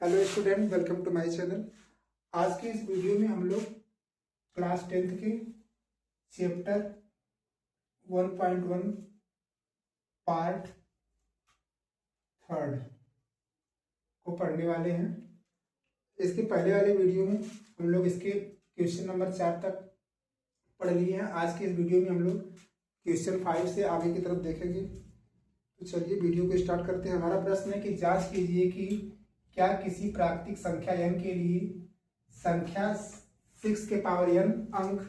Hello student, welcome to my channel. आज के इस वीडियो में हम लोग क्लास 10th के चैप्टर 1.1 पार्ट 3 को पढ़ने वाले हैं। इसके पहले वाले वीडियो में हम लोग इसके क्वेश्चन नंबर 4 तक पढ़ लिए हैं। आज के इस वीडियो में हम लोग क्वेश्चन 5 से आगे की तरफ देखेंगे। तो चलिए वीडियो को स्टार्ट करते हैं। हमारा प्रश्न है कि जांच कीजिए कि क्या किसी प्राकृतिक संख्या n के लिए संख्या 6 के पावर n अंक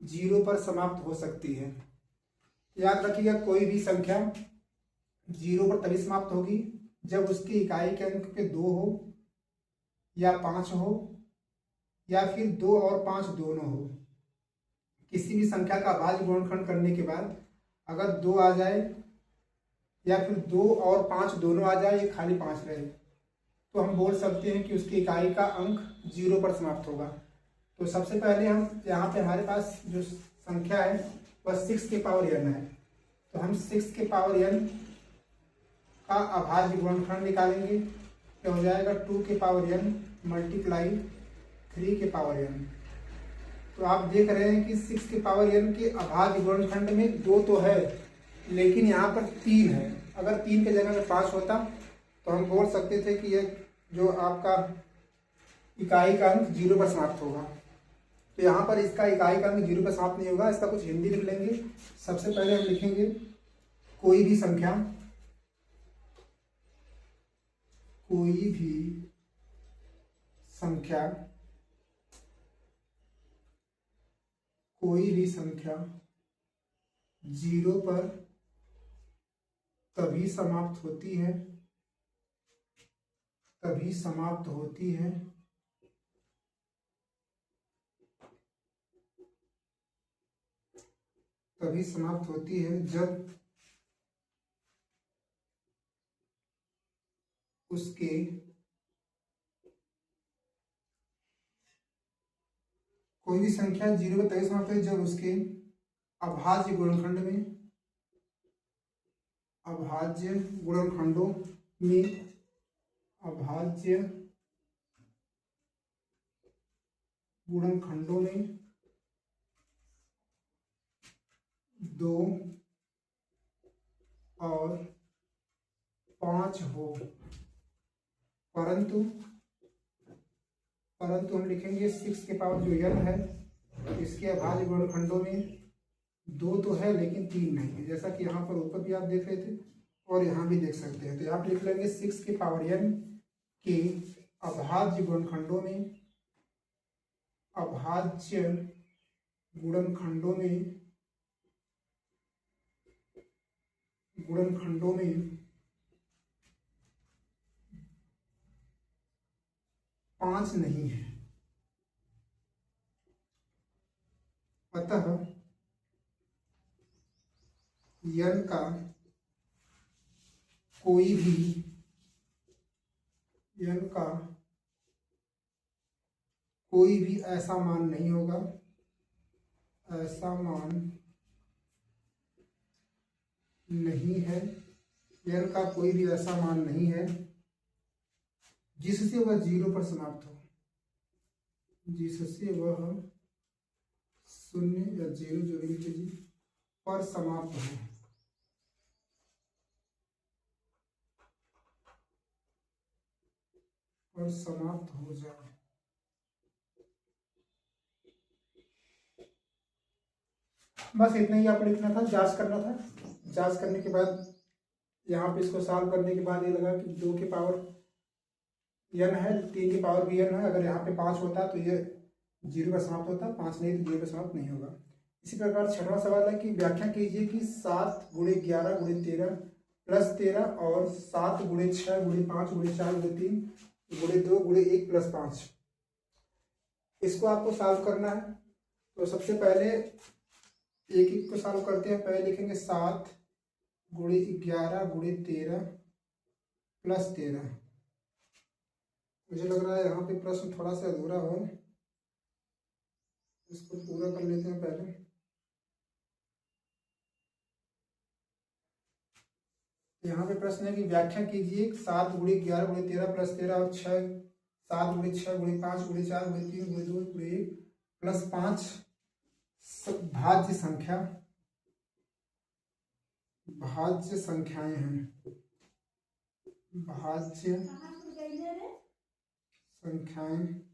0 पर समाप्त हो सकती है। याद रखिएगा, कोई भी संख्या 0 पर तभी समाप्त होगी जब उसकी इकाई के अंक पे 2 हो या 5 हो या फिर 2 और 5 दोनों हो। किसी भी संख्या का अभाज्य गुणनखंड करने के बाद अगर 2 आ जाए या फिर 2 और 5 दोनों आ जाए, ये खाली 5 रहे, तो हम बोल सकते हैं कि उसकी इकाई का अंक 0 पर समाप्त होगा। तो सबसे पहले हम यहाँ पे हमारे पास जो संख्या है वह 6 के पावर n है। तो हम 6 के पावर n का अभाज्य गुणनखंड निकालेंगे। क्या हो जाएगा? 2 के पावर n मल्टीप्लाई 3 के पावर n। तो आप देख रहे हैं कि 6 के पावर n के अभाज्य गुणनखंड में 2 तो है, लेकिन यहाँ पर 3 है। अगर 3 की जगह में 5 होता तो हम बोल सकते थे कि यह जो आपका इकाई का अंक 0 पर समाप्त होगा। तो यहाँ पर इसका इकाई का अंक 0 पर समाप्त नहीं होगा। इसका कुछ हिंदी लिख लेंगे। सबसे पहले हम लिखेंगे कोई भी संख्या कोई भी संख्या 0 पर तभी समाप्त होती है जब उसके कोई भी संख्या 0 पर तभी समाप्त है जब उसके अभाज्य गुणनखंडों में 2 और 5 हो। परंतु हम लिखेंगे 6 के पावर जो n है, इसके अभाज्य गुणनखंडों में 2 तो है लेकिन 3 नहीं है। जैसा कि यहाँ पर ऊपर भी आप देख रहे थे और यहाँ भी देख सकते हैं। तो यहाँ पर लिख लेंगे 6 के पावर n के अभाज्य गुणनखंडों में 5 नहीं है। अतः n का कोई भी ऐसा मान नहीं होगा, n का कोई भी ऐसा मान नहीं है जिससे वह 0 पर समाप्त हो, जिससे वह 0 या 0 जो भी लीजिए पर समाप्त हो जाए। बस इतना ही आपको लिखना था, जांच करना था। जांच करने के बाद यहाँ पे इसको सॉल्व करने के बाद ये लगा कि 2 के पावर n है, 3 के पावर भी n है। अगर यहाँ पे 5 होता तो ये 0 पर समाप्त होता, 5 नहीं तो 0 पर समाप्त नहीं होगा। इसी प्रकार 6वां सवाल है कि व्याख्या कीजिए कि 7 × 11 × 13 + 13 और 7 × 6 × 5 × 4 × 3 × 2 × 1 + 5। इसको आपको सॉल्व करना है। तो सबसे पहले एक को सॉल्व करते हैं। पहले लिखेंगे 7 × 11 × 13 + 13। मुझे लग रहा है यहाँ पे प्रश्न थोड़ा सा अधूरा हो, इसको पूरा कर लेते हैं पहले। यहाँ पे प्रश्न है कि व्याख्या कीजिए 7 गुणे 11 गुणे 13 प्लस 13 और 6 7 गुणे 6 गुणे 5 गुणे 4 गुणे 3 गुणे 2 गुणे 1 प्लस 5 भाज्य संख्या भाज्य संख्याएं हैं। भाज्य संख्याएं